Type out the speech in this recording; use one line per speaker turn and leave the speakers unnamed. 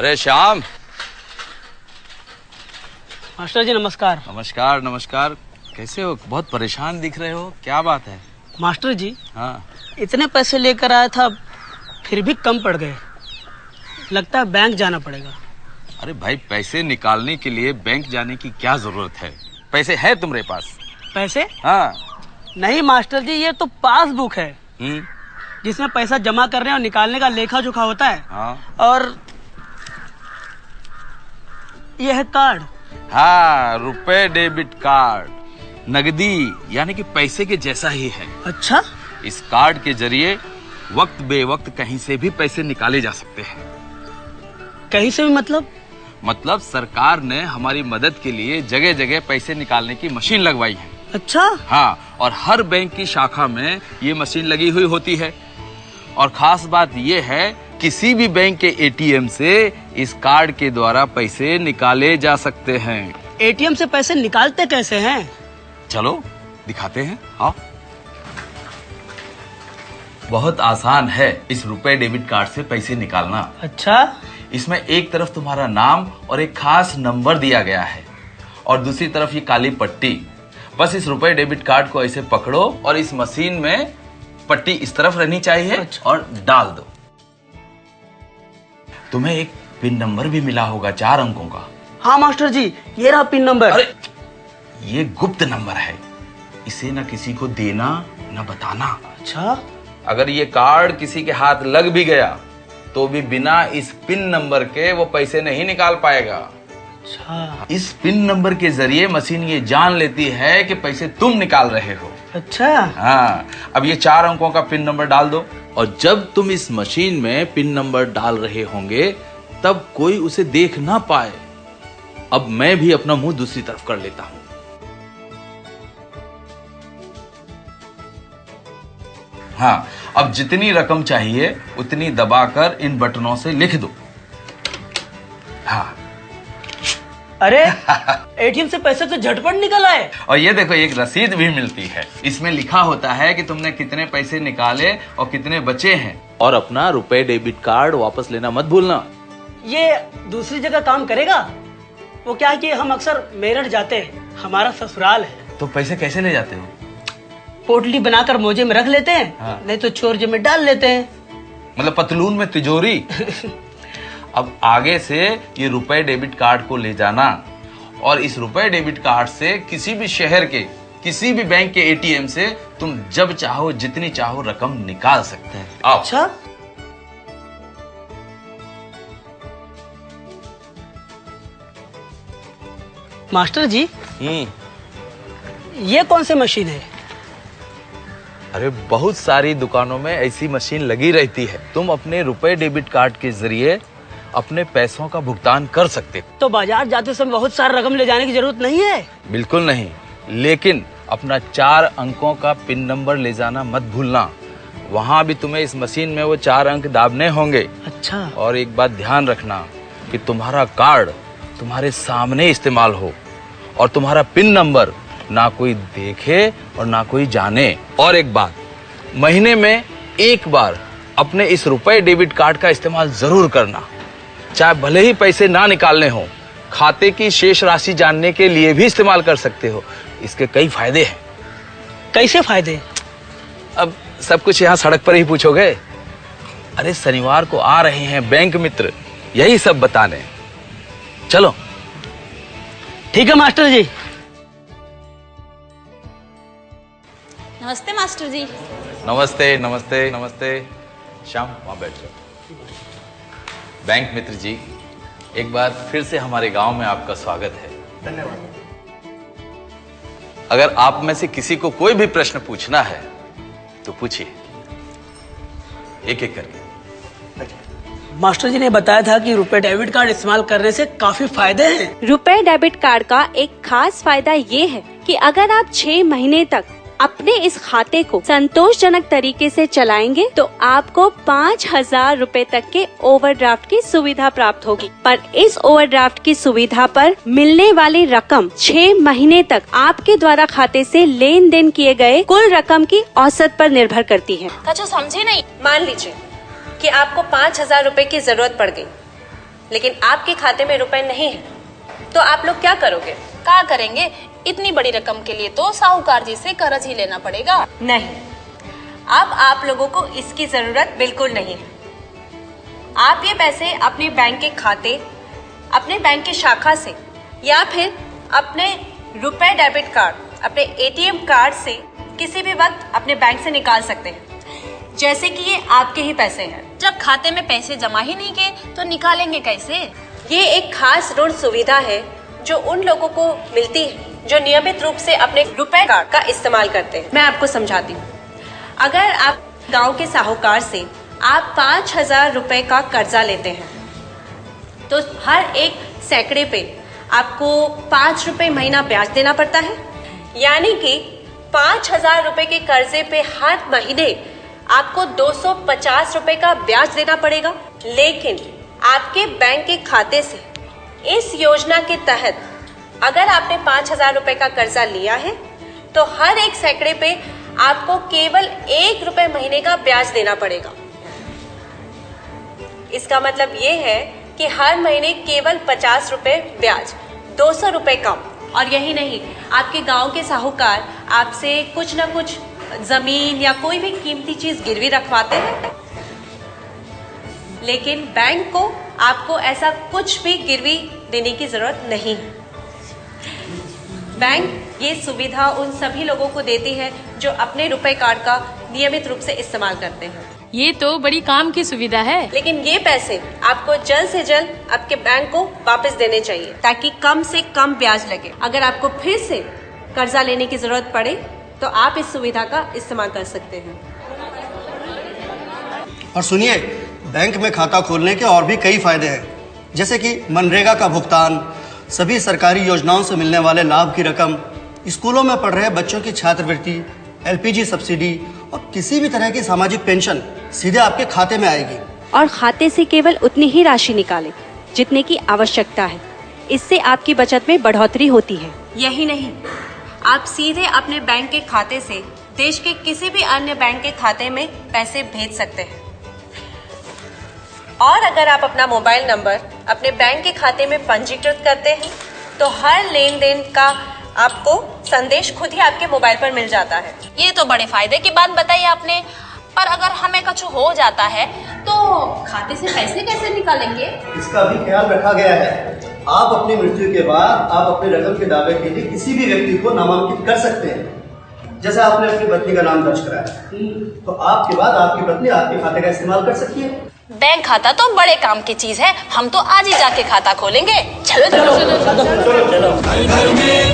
अरे श्याम।
मास्टर जी नमस्कार।
नमस्कार नमस्कार। कैसे हो? बहुत परेशान दिख रहे हो, क्या बात है?
मास्टर जी
हाँ,
इतने पैसे लेकर आया था फिर भी कम पड़ गए, लगता है बैंक जाना पड़ेगा।
अरे भाई, पैसे निकालने के लिए बैंक जाने की क्या जरूरत है? पैसे है तुम्हारे पास?
पैसे?
हाँ।
नहीं मास्टर जी, ये तो पासबुक है जिसमें पैसा जमा करने और निकालने का लेखा जोखा होता है।
हाँ।
और ये है कार्ड।
हाँ, रुपए डेबिट कार्ड, नगदी यानी कि पैसे के जैसा ही है।
अच्छा।
इस कार्ड के जरिए वक्त बेवक्त कहीं से भी पैसे निकाले जा सकते हैं।
कहीं से भी
मतलब सरकार ने हमारी मदद के लिए जगह जगह पैसे निकालने की मशीन लगवाई है।
अच्छा।
हाँ, और हर बैंक की शाखा में ये मशीन लगी हुई होती है। और खास बात ये है, किसी भी बैंक के एटीएम से इस कार्ड के द्वारा पैसे निकाले जा सकते हैं।
एटीएम से पैसे निकालते कैसे हैं?
चलो दिखाते हैं। हाँ, बहुत आसान है इस रुपए डेबिट कार्ड से पैसे निकालना।
अच्छा।
इसमें एक तरफ तुम्हारा नाम और एक खास नंबर दिया गया है और दूसरी तरफ ये काली पट्टी। बस इस रुपए डेबिट कार्ड को ऐसे पकड़ो और इस मशीन में पट्टी इस तरफ रहनी चाहिए। अच्छा। और डाल दो। तुम्हें एक पिन नंबर भी मिला होगा 4 अंकों का।
हाँ मास्टर जी, ये रहा पिन नंबर।
अरे, ये गुप्त नंबर है, इसे ना किसी को देना ना बताना।
अच्छा।
अगर ये कार्ड किसी के हाथ लग भी गया तो भी बिना इस पिन नंबर के वो पैसे नहीं निकाल पाएगा।
अच्छा।
इस पिन नंबर के जरिए मशीन ये जान लेती है कि पैसे तुम निकाल रहे हो।
अच्छा।
हाँ, अब ये 4 अंकों का पिन नंबर डाल दो और जब तुम इस मशीन में पिन नंबर डाल रहे होंगे तब कोई उसे देख ना पाए। अब मैं भी अपना मुंह दूसरी तरफ कर लेता हूं। हाँ, अब जितनी रकम चाहिए उतनी दबाकर इन बटनों से लिख दो। हाँ।
अरे एटीएम से पैसे तो झटपट निकल आए।
और ये देखो, एक रसीद भी मिलती है। इसमें लिखा होता है कि तुमने कितने पैसे निकाले और कितने बचे हैं। और अपना रुपए डेबिट कार्ड वापस लेना मत भूलना।
ये दूसरी जगह काम करेगा? वो क्या है कि हम अक्सर मेरठ जाते हैं, हमारा ससुराल है।
तो पैसे कैसे ले जाते हो?
पोटली बनाकर मोजे में रख लेते हैं।
हाँ।
नहीं तो चोर जेब में डाल लेते हैं।
मतलब पतलून में तिजोरी। अब आगे से ये रुपए डेबिट कार्ड को ले जाना और इस रुपए डेबिट कार्ड से किसी भी शहर के किसी भी बैंक के एटीएम से तुम जब चाहो जितनी चाहो रकम निकाल सकते हैं। आओ।
अच्छा। मास्टर जी, ये कौन सी मशीन है?
अरे, बहुत सारी दुकानों में ऐसी मशीन लगी रहती है। तुम अपने रुपए डेबिट कार्ड के जरिए अपने पैसों का भुगतान कर सकते हो।
तो बाजार जाते समय बहुत सारी रकम ले जाने की जरूरत नहीं है?
बिल्कुल नहीं, लेकिन अपना 4 अंकों का पिन नंबर ले जाना मत भूलना। वहाँ भी तुम्हें इस मशीन में वो 4 अंक दाबने होंगे।
अच्छा।
और एक बात ध्यान रखना कि तुम्हारा कार्ड तुम्हारे सामने इस्तेमाल हो और तुम्हारा पिन नंबर ना कोई देखे और ना कोई जाने। और एक बात, महीने में एक बार अपने इस रुपए डेबिट कार्ड का इस्तेमाल जरूर करना। चाहे भले ही पैसे ना निकालने हो, खाते की शेष राशि जानने के लिए भी इस्तेमाल कर सकते हो। इसके कई फायदे हैं।
कैसे फायदे?
अब सब कुछ यहाँ सड़क पर ही पूछोगे? अरे, शनिवार को आ रहे हैं बैंक मित्र, यही सब बताने। चलो।
ठीक है मास्टर जी।
नमस्ते मास्टर जी।
नमस्ते नमस्ते नमस्ते। श्याम, वहां बैठ जाओ। बैंक मित्र जी, एक बार फिर से हमारे गांव में आपका स्वागत है।
धन्यवाद।
अगर आप में से किसी को कोई भी प्रश्न पूछना है तो पूछिए, एक एक करके।
मास्टर जी ने बताया था कि रुपए डेबिट कार्ड इस्तेमाल करने से काफी फायदे हैं।
रुपए डेबिट कार्ड का एक खास फायदा ये है कि अगर आप 6 महीने तक अपने इस खाते को संतोषजनक तरीके से चलाएंगे तो आपको 5,000 रुपए तक के ओवरड्राफ्ट की सुविधा प्राप्त होगी। पर इस ओवरड्राफ्ट की सुविधा पर मिलने वाली रकम 6 महीने तक आपके द्वारा खाते से लेन देन किए गए कुल रकम की औसत पर निर्भर करती है।
जो समझे नहीं, मान लीजिए कि आपको 5,000 रुपए की जरूरत पड़ गई,
लेकिन आपके खाते में रुपए नहीं है, तो आप लोग क्या करोगे?
क्या करेंगे? इतनी बड़ी रकम के लिए तो साहूकार जी से कर्ज ही लेना पड़ेगा।
नहीं, अब आप लोगों को इसकी जरूरत बिल्कुल नहीं है। आप ये पैसे अपने बैंक के खाते, अपने बैंक की शाखा से या फिर अपने रुपए डेबिट कार्ड, अपने एटीएम कार्ड से किसी भी वक्त अपने बैंक से निकाल सकते हैं, जैसे कि ये आपके ही पैसे हैं।
जब खाते में पैसे जमा ही नहीं किए तो निकालेंगे कैसे?
ये एक खास ऋण सुविधा है जो उन लोगों को मिलती है जो नियमित रूप से अपने रुपए कार्ड का इस्तेमाल करते हैं। मैं आपको समझाती हूँ। अगर आप गांव के साहूकार से आप 5,000 रुपए का कर्जा लेते हैं, तो हर एक सैकड़े पे आपको 5 रुपए महीना ब्याज देना पड़ता है। यानी कि 5,000 रुपए के कर्जे पे हर महीने आपको 250 रुपए का ब्याज देना पड़ेगा। लेकिन आपके बैंक के खाते से इस योजना के तहत अगर आपने 5,000 रुपए का कर्जा लिया है, तो हर एक सैकड़े पे आपको केवल 1 रुपए महीने का ब्याज देना पड़ेगा। इसका मतलब ये है कि हर महीने केवल 50 रुपए ब्याज, 200 रुपए कम। और यही नहीं, आपके गांव के साहूकार आपसे कुछ ना कुछ जमीन या कोई भी कीमती चीज गिरवी रखवाते हैं, लेकिन बैंक को आपको ऐसा कुछ भी गिरवी देने की जरूरत नहीं है। बैंक ये सुविधा उन सभी लोगों को देती है जो अपने रुपए कार्ड का नियमित रूप से इस्तेमाल करते हैं।
ये तो बड़ी काम की सुविधा है।
लेकिन ये पैसे आपको जल्द से जल्द आपके बैंक को वापस देने चाहिए, ताकि कम से कम ब्याज लगे। अगर आपको फिर से कर्जा लेने की जरूरत पड़े तो आप इस सुविधा का इस्तेमाल कर सकते हैं।
और सुनिए, बैंक में खाता खोलने के और भी कई फायदे हैं, जैसे कि मनरेगा का भुगतान, सभी सरकारी योजनाओं से मिलने वाले लाभ की रकम, स्कूलों में पढ़ रहे बच्चों की छात्रवृत्ति, एलपीजी सब्सिडी और किसी भी तरह की सामाजिक पेंशन सीधे आपके खाते में आएगी।
और खाते से केवल उतनी ही राशि निकालें जितने की आवश्यकता है। इससे आपकी बचत में बढ़ोतरी होती है। यही नहीं, आप सीधे अपने बैंक के खाते से देश के किसी भी अन्य बैंक के खाते में पैसे भेज सकते हैं। और अगर आप अपना मोबाइल नंबर अपने बैंक के खाते में पंजीकृत करते हैं, तो हर लेन देन का आपको संदेश खुद ही आपके मोबाइल पर मिल जाता है।
ये तो बड़े फायदे की बात बताई आपने। पर अगर हमें कुछ हो जाता है तो खाते से पैसे कैसे निकालेंगे?
इसका भी ख्याल रखा गया है। आप अपनी मृत्यु के बाद आप अपने रकम के दावे के लिए किसी भी व्यक्ति को नामांकित कर सकते हैं। जैसे आपने अपनी पत्नी का नाम दर्ज कराया, तो आपके बाद आपकी पत्नी आपके खाते का इस्तेमाल कर सकती है।
बैंक खाता तो बड़े काम की चीज है। हम तो आज ही जाके खाता खोलेंगे। चलो चलो, चलो, चलो, चलो, चलो।